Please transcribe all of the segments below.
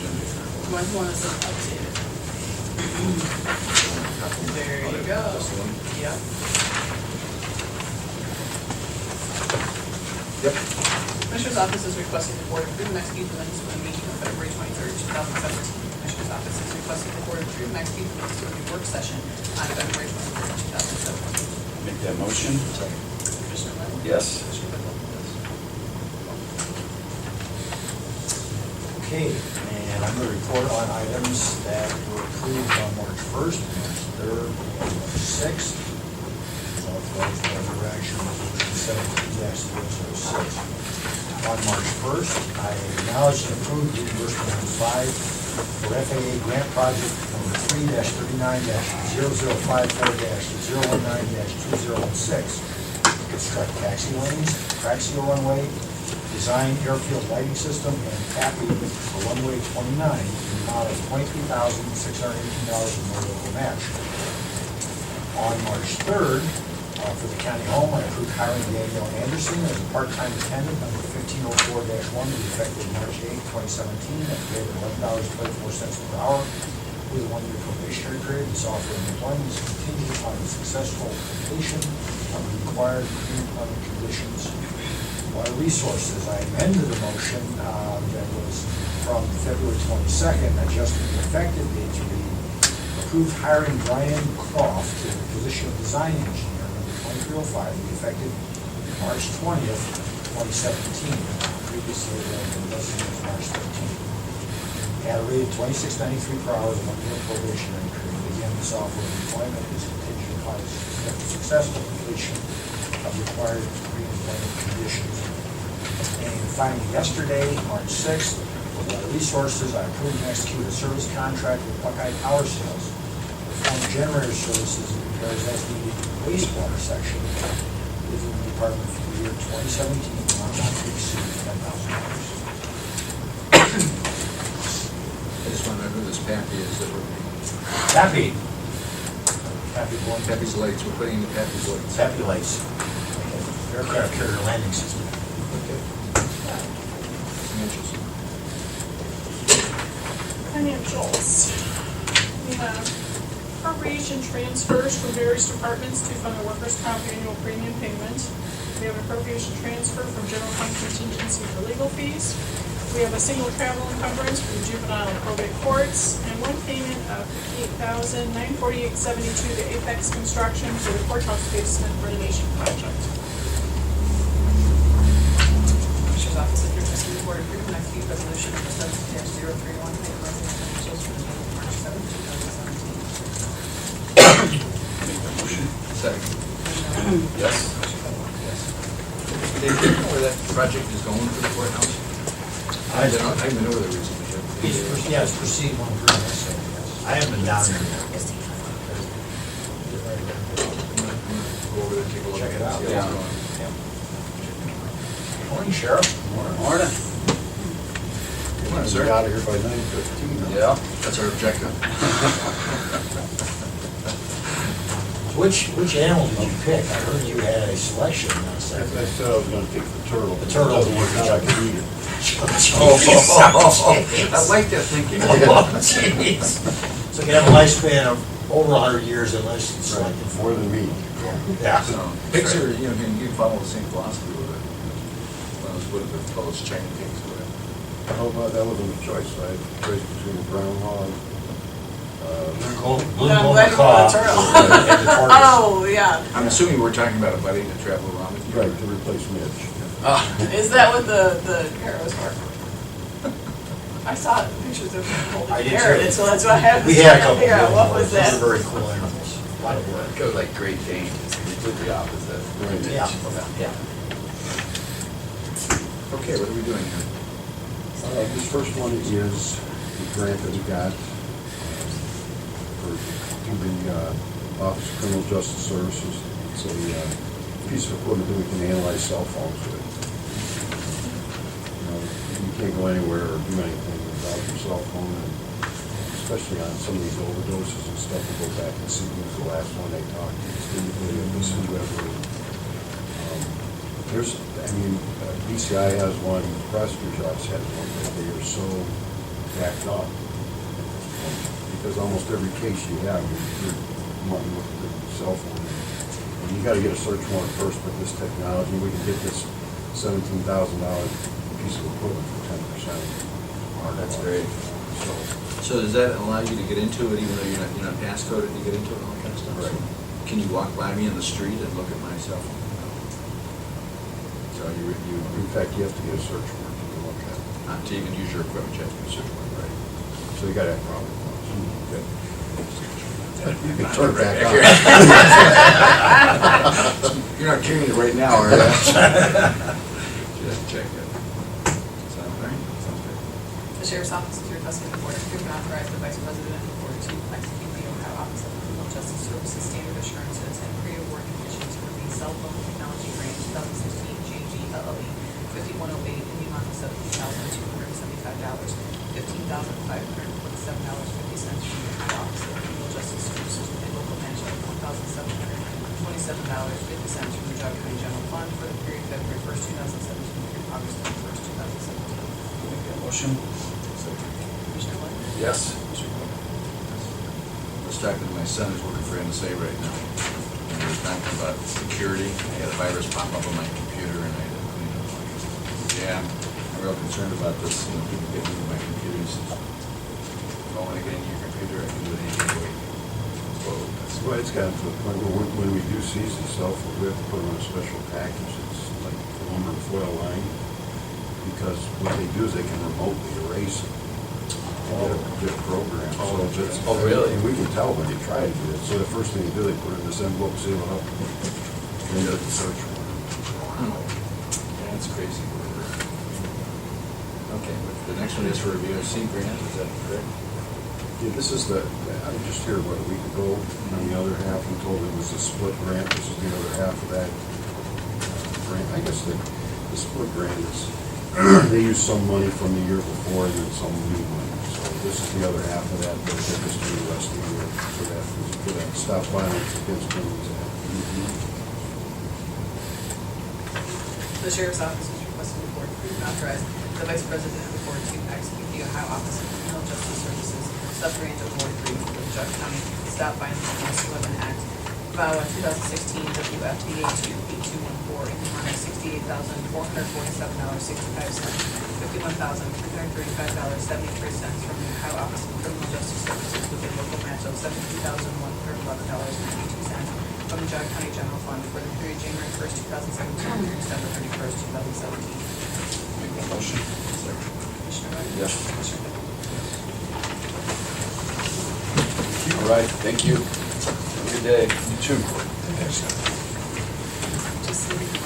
One is updated. There you go. Yep. Yep. Commissioner's Office is requesting the Board approve the next meeting minutes for the meeting on February 23rd, 2017. Commissioner's Office is requesting the Board approve the next meeting minutes for the work session on February 23rd, 2017. Make that motion. Commissioner Lennon? Yes. Commissioner Clickwell? Okay, and I'm going to report on items that were approved on March 1st, March 3rd, and March 6th. Authorized by direction 17-006. On March 1st, I acknowledged and approved reimbursement number 5 for FAA grant project number 3-39-0054-019-2016. Construct taxi lanes, track seal runway, design airfield lighting system, and tapping for runway 29 in the amount of $23,618 in no local match. On March 3rd, for the county home, I approved hiring Danielle Anderson as a part-time attendant number 1504-1 to be effective March 8, 2017 at the rate of $11.24 per hour with a one-year probationary period. This offer of employment is contingent upon the successful completion of the required pre-employment conditions. Water Resources, I amended the motion that was from February 22nd, adjusting the effective date to read approved hiring Brian Croft to the position of design engineer number 2305 to be effective March 20th, 2017. Previously, the listing was March 13th. At a rate of $26.93 per hour, one-year probationary period. Again, this offer of employment is contingent upon the successful completion of required pre-employment conditions. And finally, yesterday, March 6th, for Water Resources, I approved and executed a service contract with Buckeye Power Sales to perform generator services and repairs as needed in the wastewater section within the department for the year 2017, amount not to exceed $10,000. I just want to know who this Pappy is that we're paying. Pappy. Pappy Boy. Pappy's Lights, we're putting in the Pappy's Lights. Pappy Lights. Aircraft carrier landing system. Okay. Financials. Financials. We have appropriation transfers from various departments to fund the workers' comp annual premium payment. We have an appropriation transfer from general fund contingency for legal fees. We have a single travel encumbrance for the juvenile and probate courts, and one payment of $58,948.72 to Apex Construction for the courthouse basement renovation project. Commissioner's Office is requesting the Board approve the next meeting resolution number 17-031, paying resident financials for the month of March 7th, 2017. Make that motion. Second. Yes. Dave, do you know where that project is going for the courthouse? I haven't been over there recently. Yeah, it's proceeding on through this. I haven't been down there yet. Go over there, take a look. Check it out. See how it's going. Morning, Sheriff. Morning. Come on, sir. Be out of here by 9:15. Yeah, that's our objective. Which animal did you pick? I heard you had a selection. I said I was gonna take the turtle. The turtle. Doesn't work out, I can eat it. I like that thinking. Oh, jeez. So you can have a lifespan of over 100 years unless it's Right, selected for. more than me. Yeah. So, pigs are, you know, you can follow the same philosophy with it. What are the close chain pigs, whatever. How about, that wasn't a choice, I had a choice between a brown hog, Blue I'm gold glad you macaw put the turtle. and the tortoise. Oh, yeah. I'm assuming we're talking about a buddy to travel around with you. right, to replace Mitch. Is that what the arrows are? I saw pictures of him holding I a did parrot, too. so that's why I had to We had a couple figure out of what those. was that. Those are very cool animals. A lot of work. Go like Great Dane, it's completely opposite. Right. Yeah. Yeah. Okay, what are we doing here? This first one is the grant that we got for the Office of Criminal Justice Services. It's a piece of equipment that we can analyze cell phones with. You can't go anywhere or do anything without your cell phone, and especially on some of these overdoses and stuff, we go back and see who's the last one they talked to, whoever. BCI has one, the prosecutor's office has one, but they are so backed up. Because almost every case you have, you're wanting to look at the cell phone. And you gotta get a search warrant first with this technology. We can get this $17,000 piece of equipment for 10%. That's great. So does that allow you to get into it even though you're not passcoded to get into it and all that kind of stuff? Right. Can you walk by me in the street and look at my cell phone? So In fact, you have to get a search warrant to look at it. to even use your equipment, you have to do a search warrant, right? So you gotta have proper ones. Good. You can turn back on. You're not carrying it right now, are you? Just check it. Sound right? Sounds good. The Sheriff's Office is requesting the Board approve and authorize the Vice President of the Board to execute the Ohio Office of Criminal Justice Services Standard Assurances and Pre-Award Conditions for the Cell Phone Technology Grant 2016 JG LLE 5108 in the amount of $17,275, $15,547.50 from the Ohio Office of Criminal Justice Services with a local match of $1,727.50 from the Geauga County General Fund for the period February 1st, 2017 through August 31st, 2017. Make that motion. Commissioner White? Yes. I was talking to my son who's working for NSA right now. And he was talking about security. I had a virus pop up on my computer and I had to clean it up. Yeah, I'm real concerned about this, people getting into my computer. He says, if I want to get into your computer, I can do it any way. Well, it's gotten to the point where when we do seize these cell phones, we have to put them on a special package. It's like aluminum foil line. Because what they do is they can remotely erase it. Get programs. Oh, really? And we can tell when they try to do it. So the first thing they do, they put it in this envelope, seal it up, and get the search warrant. Wow. That's crazy. Okay, but the next one is for a VOC grant, is that correct? Yeah, this is I was just here, what, a week ago, and the other half, we told it was a split grant. This is the other half of that grant. I guess the split grant is, they use some money from the year before and then some new money. So this is the other half of that, they'll take us through the rest of the year for that stop violence against criminals act. The Sheriff's Office is requesting the Board approve and authorize the Vice President of the Board to execute the Ohio Office of Criminal Justice Services sub-grant award agreement with the Geauga County Stop Violence Against Women Act, VAWA 2016 WFDA 28214 in the amount of $68,447.65, $51,335.73 from the Ohio Office of Criminal Justice Services with a local match of $17,111.92 from the Geauga County General Fund for the period January 1st, 2017 through December 31st, 2017. Make that motion. Commissioner White? Yes. Commissioner Claypool? All right, thank you. Have a good day. You too. Just so we can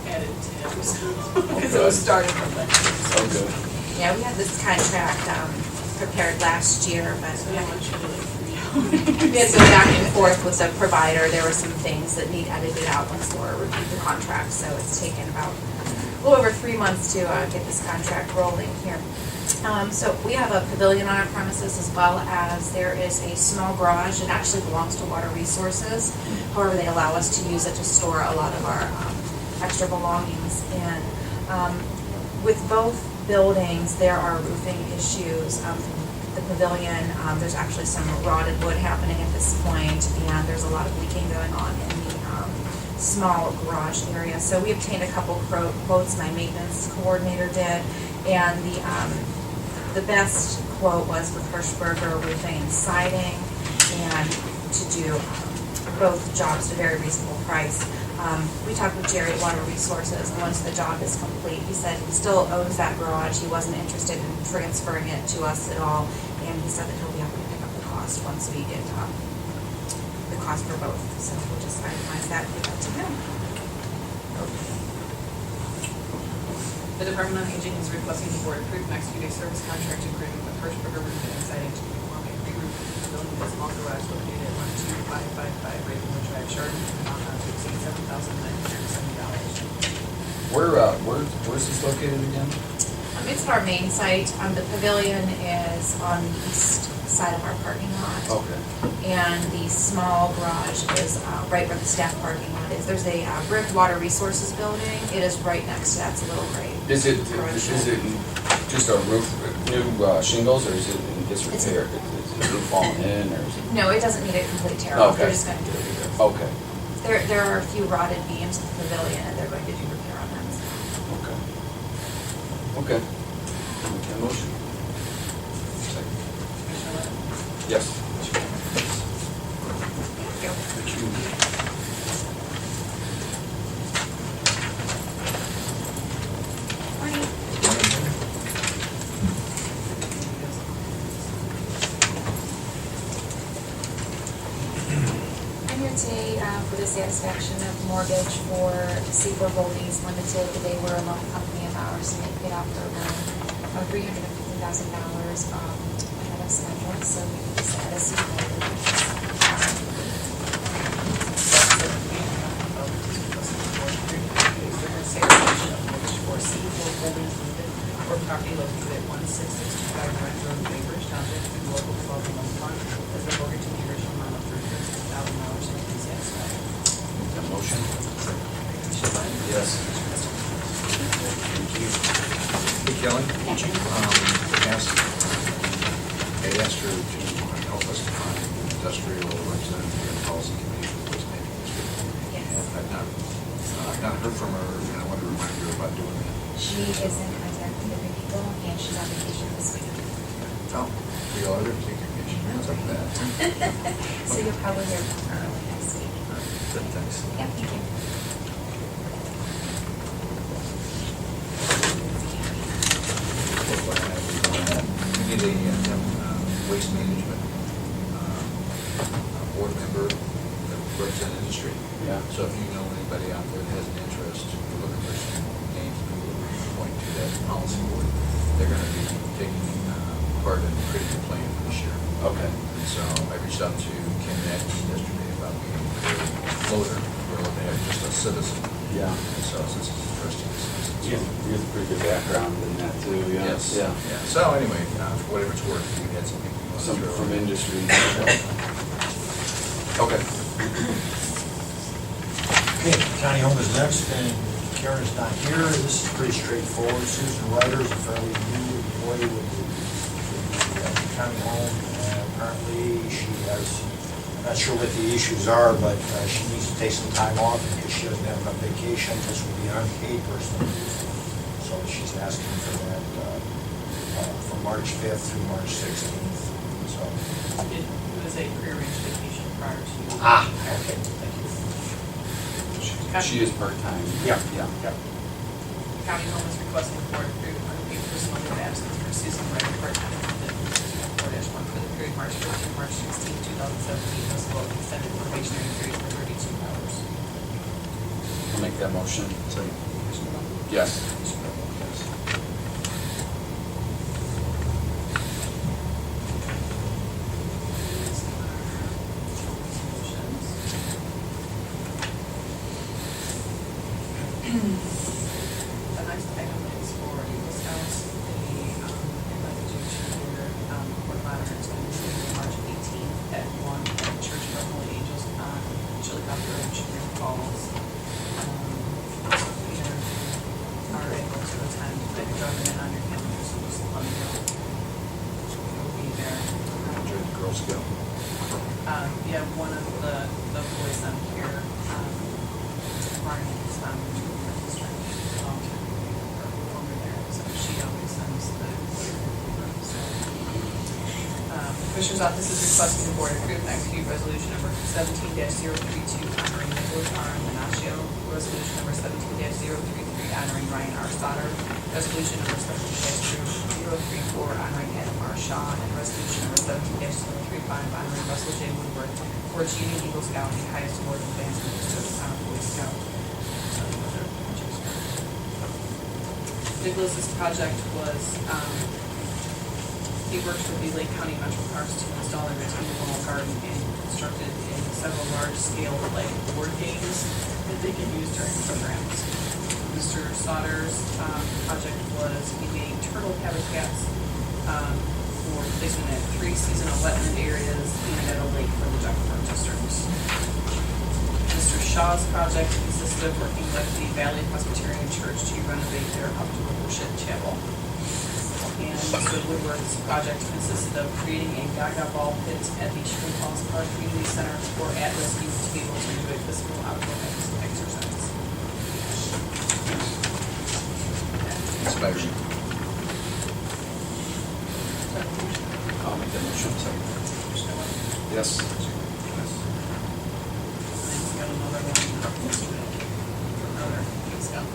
added tabs. Because it was started from that. Okay. Yeah, we had this contract prepared last year, but we had to go back and forth with the provider. There were some things that need edited out once Laura reviewed the contract, so it's taken about a little over 3 months to get this contract rolling here. So we have a pavilion on our premises, as well as there is a small garage. It actually belongs to Water Resources. However, they allow us to use it to store a lot of our extra belongings. And with both buildings, there are roofing issues. The pavilion, there's actually some rotted wood happening at this point, and there's a lot of leaking going on in the small garage area. So we obtained a couple quotes, my maintenance coordinator did, and the best quote was with Hirschberger Roofing and Siding, and to do both jobs at a very reasonable price. We talked with Jerry at Water Resources, and once the job is complete, he said he still owns that garage. He wasn't interested in transferring it to us at all, and he said that he'll be able to pick up the cost once we get the cost for both. So we'll just itemize that and give that to him. The Department on Aging is requesting the Board approve and execute a service contract agreement with Hirschberger Roofing and Siding to perform a re-roof of the building at a small garage located at 12555 Ravenwood Drive, Chardon, amount not to exceed $7,970. Where's this located again? It's at our main site. The pavilion is on the east side of our parking lot. Okay. And the small garage is right where the staff parking lot is. There's a brick water resources building. It is right next to that. It's a little gray. Is it just a roof, new shingles, or is it in disrepair? Is the roof falling in, or is it? No, it doesn't need a complete tear off. They're Okay. just going to do a re-roof. Okay, There are a few rotted beams in the pavilion, and they're going to do repair on them. okay. Okay. Make that motion. Second. Commissioner Lennon? Yes. Thank you. Thank you. Morning. I'm here today for the satisfaction of mortgage for Seaport Holdings Limited. They were a loan company of ours, and they paid off their loan of $350,000 ahead of schedule, so we decided to see For property located at 16625 Ryan Road, Bainbridge Township, through the local revolving loan fund, as the mortgage in the original amount of $350,000 and please satisfied. Make that motion. Commissioner Lennon? Yes. Thank you. Hey, Kelly, would you, I asked her to help us define industrial representative here in policy committee for the waste management district. Yes. And I've not heard from her, and I want to remind her about doing that. She is in contact with other people, and she's on vacation this week. Oh, we all are take vacation, what's up with that? So you'll probably hear from her early next week. Good, thanks. Yeah, thank you. We need a waste management board member that represents industry. Yeah. So if you know anybody out there that has an interest, we're looking for some names to point to that policy board. They're going to be taking part in creating a plan for this year. Okay. And so I reached out to Ken Atkins yesterday about being a floater. We're looking at just a citizen. Yeah. And so since it's interesting, You have a pretty good background in that too, yeah. Yes. Yeah. Yeah. So anyway, for whatever it's worth, we had some people. who wanted Some to- from industry. Okay. Okay, county home is next, and Karen's not here. This is pretty straightforward. Susan Ryder is a fairly new employee with the county home. Apparently, she has, I'm not sure what the issues are, but she needs to take some time off because she doesn't have enough vacation. This will be unpaid personal leave. So she's asking for that from March 5th through March 16th. So, It was a prearranged vacation prior to. okay, thank you. She is part-time. Yeah. Yeah. Yeah. The county home is requesting the board approve unpaid personal leave of absence for Susan Ryder, part-time employee, 4-1 for the period March 5th through March 16th, 2017, as well as extended probationary period for 32 hours. I'll make that motion. Yes. The next item is for Eagle Scouts. They invited you to their court ladder. It's going to be March 18th at 1 at Church of Our Holy Angels on Chillicothe Road, Chagrin Falls. So if you are able to attend, put your government on your calendar, so just let me know. We'll be there. Enjoy the Girl Scout. Yeah, one of the boys on here, Marnie, is on the district, over there, so she always sends the, so. Commissioner's Office is requesting the board approve and execute resolution number 17-032 honoring Nicholas R. Menascio, resolution number 17-033 honoring Ryan R. Stoddard, resolution number 17-034 honoring Adam R. Shaw, and resolution number 17-035 honoring Russell J. Woodward for achieving Eagle Scout the highest award of advancement to the town of Boy Scout. So those are pictures. Nicholas's project was, he worked with the Lake County Metro Parks to install a retaining garden and constructed in several large-scale like board games that they can use during programs. Mr. Sauter's project was he made turtle habitats for placement at 3 seasonal wetland areas and at a lake for the Geauga Park District. Mr. Shaw's project consisted of working with the Valley Presbyterian Church to renovate their outdoor worship chapel. And Mr. Woodward's project consisted of creating a Geauga ball pit at the Sugar Falls Park Community Center for at-risk youth to be able to enjoy physical outdoor exercise. Inspired. I'll make that motion, second. Yes. And we got another one yesterday. Another, thanks, Scott.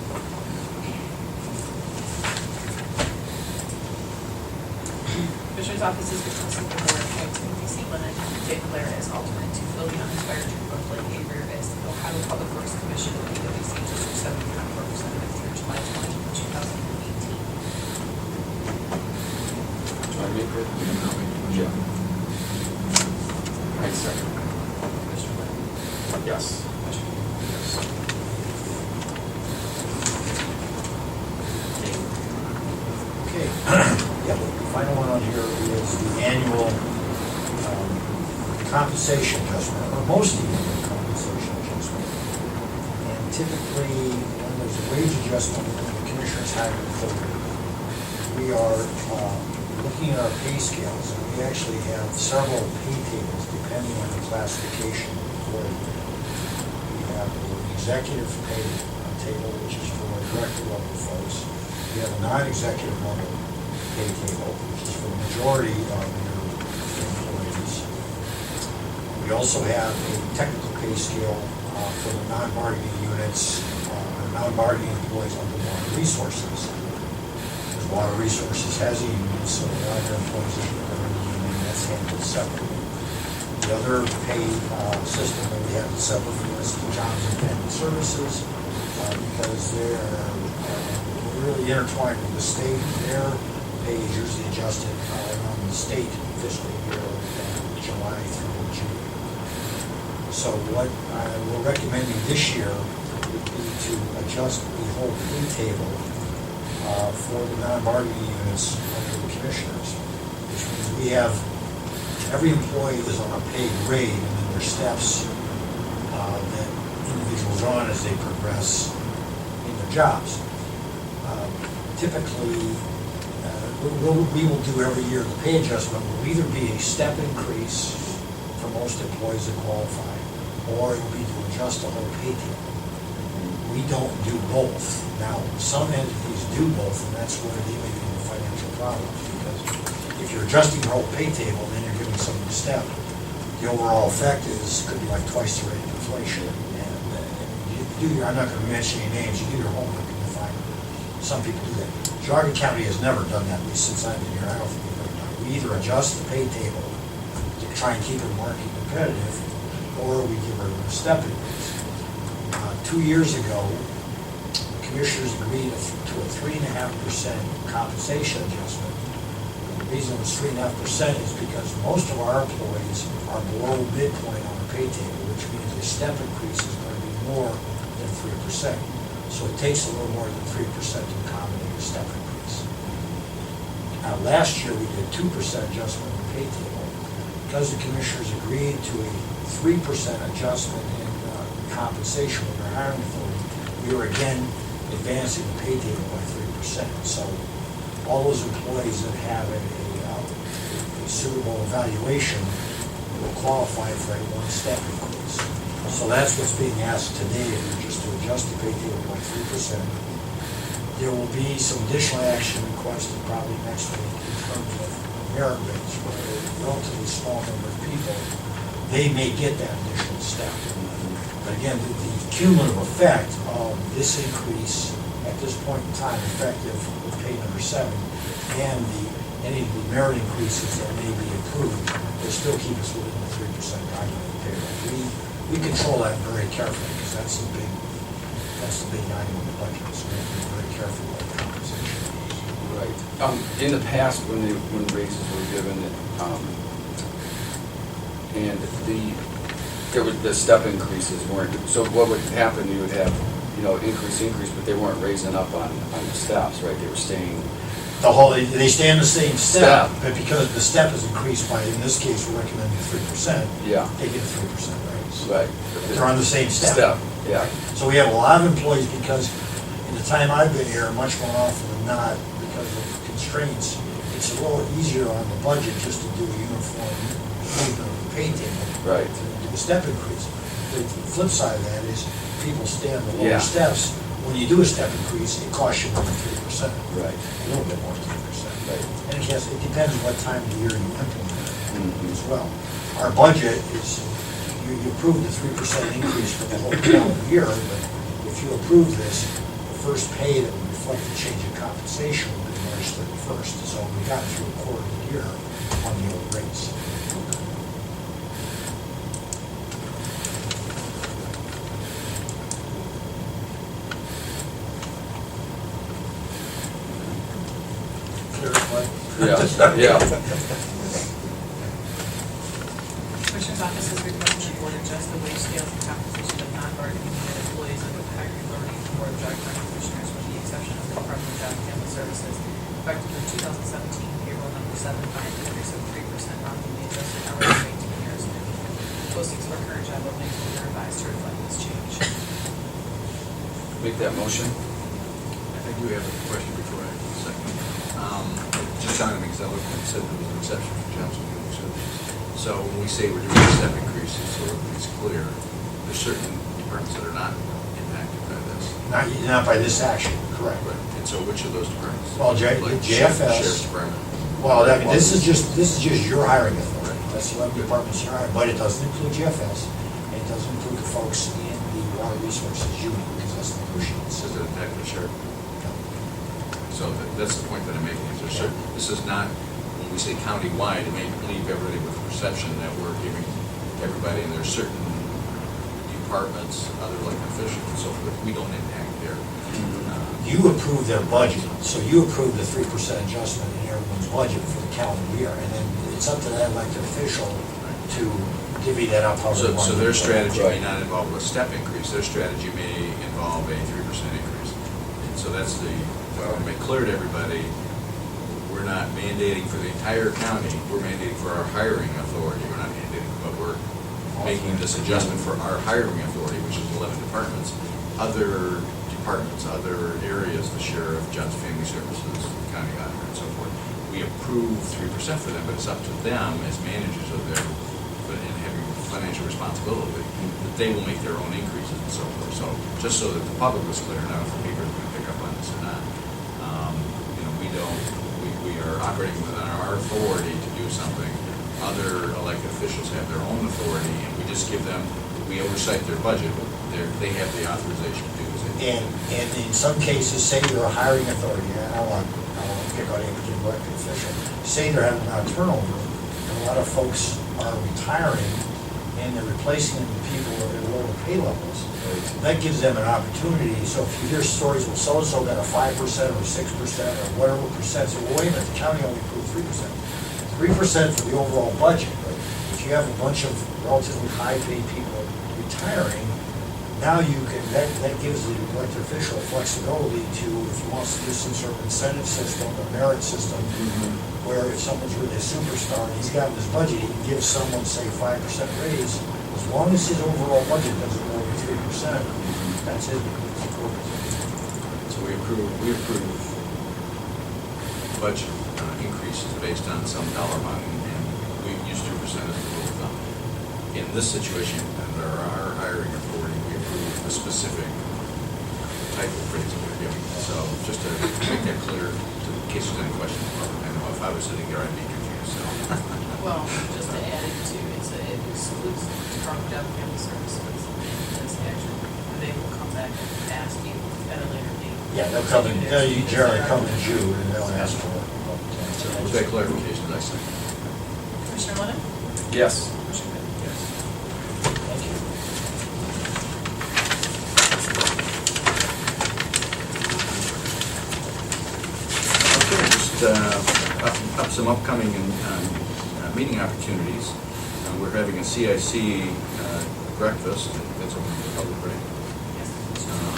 Commissioner's office is requesting the board appoint Timothy C. Lennon and Dick Blair as alternate to fill the unexpired term of Blake Avery as the Ohio Public Works Commission of PWC District 7 County Representative through July 20, 2018. Do I make it? Yeah. I second. Commissioner Lennon? Yes. Commissioner Wood? Okay, yeah, the final one on here is the annual compensation adjustment, or most of the annual compensation adjustment. And typically, when there's a wage adjustment, the commissioners have it included. We are looking at our pay scales, and we actually have several pay tables depending on the classification of employee. We have an executive pay table, which is for director level folks. We have a non-executive level pay table, which is for the majority of your employees. We also have a technical pay scale for the non-bargaining units, or non-bargaining employees under water resources. Because water resources has a union, so a lot of their employees are in the union, that's handled separately. The other pay system that we have is separate from this, the jobs and family services, because they're really intertwined with the state. Their pay is usually adjusted around the state fiscal year, July through June. So what we're recommending this year would be to adjust the whole pay table for the non-bargaining units under the commissioners, which means we have, every employee is on a pay grade, and then there's steps that individuals are on as they progress in their jobs. Typically, we will do every year, the pay adjustment will either be a step increase for most employees that qualify, or it will be to adjust the whole pay table. We don't do both. Now, some entities do both, and that's where they may be in financial problems, because if you're adjusting the whole pay table, then you're giving someone a step. The overall effect could be like twice the rate of inflation. And you do your, I'm not going to mention any names, you do your homework and you find some people do that. Geauga County has never done that, at least since I've been here. I don't think we've ever done it. We either adjust the pay table to try and keep it market competitive, or we give her a step increase. 2 years ago, commissioners agreed to a 3.5% compensation adjustment. The reason it was 3.5% is because most of our employees are below midpoint on the pay table, which means a step increase is going to be more than 3%. So it takes a little more than 3% to accommodate a step increase. Now, last year we did 2% adjustment on the pay table. Because the commissioners agreed to a 3% adjustment in compensation with their hiring authority, we were again advancing the pay table by 3%. So all those employees that have a suitable evaluation will qualify for a one-step increase. So that's what's being asked today, just to adjust the pay table by 3%. There will be some additional action requested probably next week in terms of merit rates, where a relatively small number of people, they may get that additional step. But again, the cumulative effect of this increase at this point in time, effective with pay number 7, and any of the merit increases that may be approved, will still keep us within the 3% guideline payroll. We control that very carefully, because that's the big item in the budget, so we have to be very careful about the compensation. Right. In the past, when raises were given, and the step increases weren't, so what would happen, you would have, increase, but they weren't raising up on the steps, right? They were staying The whole, they stay in the same step, Step. but because the step is increased by, in this case, we're recommending 3%, Yeah, they get a 3% raise. right. They're on the same step. Step, yeah. So we have a lot of employees, because in the time I've been here, much more often than not, because of constraints, it's a little easier on the budget just to do a uniform movement of the pay table. Right. To do a step increase. The flip side of that is people stay on the Yeah. lower steps. When you do a step increase, it costs you more than 3%. Right. A little bit more than 3%. Right. And it depends what time of the year you implement it Mhm. as well. Our budget is, you approve the 3% increase for the whole calendar year, but if you approve this, the first pay that would reflect the change in compensation will be March 31st. So we got through a quarter of the year on the old rates. Clear as mud? Yeah, yeah. Commissioner's office is requesting the board adjust the wage scales and compensation of non-bargaining unit employees under the hiring authority of the Board of Geauga County Commissioners with the exception of the Department of Job and Family Services, effective with 2017 payroll number 7 by an increase of 3% on the adjusted hourly rate to the nearest minimum. Postings for current job openings will be revised to reflect this change. Make that motion. I do have a question before I second. Just on it, because I looked and said there was an exception for jobs and human services. So when we say we're doing step increases, so it's clear, there's certain departments that are not impacted by this. Not by this action, correct. Right. And so which of those departments? Well, Like JFS. Sheriff's Department. Well, I mean, this is just your hiring authority. That's 11 departments you're hiring, but it doesn't include GFS. And it doesn't include the folks in the water resources union, because that's negotiated. Does it impact the sheriff? So that's the point that I'm making, is there's certain, this is not, when we say countywide, it may leave everybody with the perception that we're giving everybody, and there's certain departments, other like officials and so forth, we don't impact their. You approve their budget, so you approve the 3% adjustment in everyone's budget for the calendar year, and then it's up to that elected official to divvy that up how they So, want. so to their do it. strategy may not involve a step increase, their strategy may involve a 3% increase. And so that's the, well, to make clear to everybody, we're not mandating for the entire county, we're mandating for our hiring authority, we're not mandating, but we're making this adjustment for our hiring authority, which is 11 departments. Other departments, other areas, the sheriff, judge, family services, county auditor, and so forth, we approve 3% for them, but it's up to them as managers of their, and having financial responsibility, that they will make their own increases and so forth. So, just so that the public was clear, now if the paper is going to pick up on this or not, we are operating within our authority to do something. Other elected officials have their own authority, and we just give them, we oversight their budget, but they have the authorization to do as they. And in some cases, say you're a hiring authority, I don't want to pick on any particular elected official, say they're having a lot of turnover, and a lot of folks are retiring, and they're replacing them with people at lower pay levels. That gives them an opportunity, so if you hear stories, well, so-and-so got a 5% or 6% or whatever percent, so well, wait a minute, the county only approved 3%. 3% for the overall budget, but if you have a bunch of relatively high-paid people retiring, now you can, that gives the elected official flexibility to, if he wants to do some sort of incentive system, a merit system, where if someone's really a superstar and he's got in his budget, he can give someone, say, 5% raise, as long as his overall budget doesn't go over 3%, that's it. So we approve budget increases based on some dollar amount, and we use 2% as a rule of thumb. In this situation, under our hiring authority, we approve a specific type of raise that we're giving. So just to make that clear, in case there's any questions, I know if I was sitting there, I'd be confused, so. Well, just to add it to, it excludes Department of Job and Family Services in this action. They will come back and ask you at a later date. Yeah, they'll come in, they'll generally come in June and they'll ask for it. With that clarification, I say. Commissioner Lennon? Yes. Commissioner Rea? Yes. Thank you. Okay, just up some upcoming meeting opportunities. We're having a CIC breakfast, that's open to the public, right?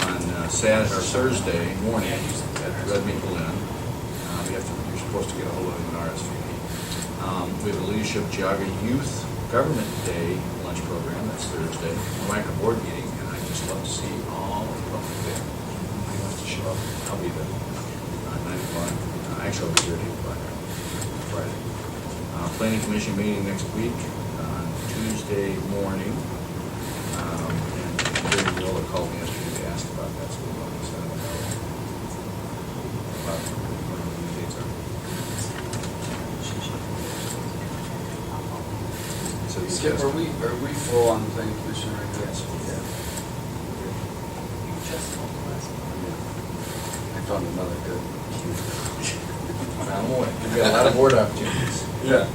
On Thursday morning at Red Maple Inn. The you're supposed to get a hold of them in RSVP. We have a Leadership Geauga Youth Government Day lunch program, that's Thursday. We're like a board meeting, and I just love to see all of the public there. Anybody wants to show up, I'll be there. 9 o'clock, actually I'll be there at 8 o'clock Friday. Planning Commission meeting next week on Tuesday morning. And Jerry Willa called me yesterday, they asked about that, so we'll let them know about what the dates are. So you Skip, just- are we full on the planning commission right now? Yes. I found another good. Found one. We've got a lot of board opportunities. Yeah.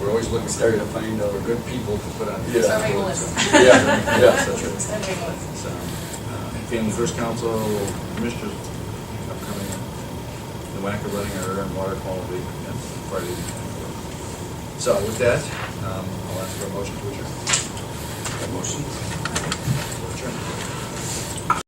We're always looking Starting to find out. for good people to put on. Yeah. Start making a list. Yeah, yeah. That's right. Start making a list. So, Family First Council, Commissioners, upcoming, the WACA running our air and water quality, and Friday. So with that, I'll ask for a motion to adjourn. Motion?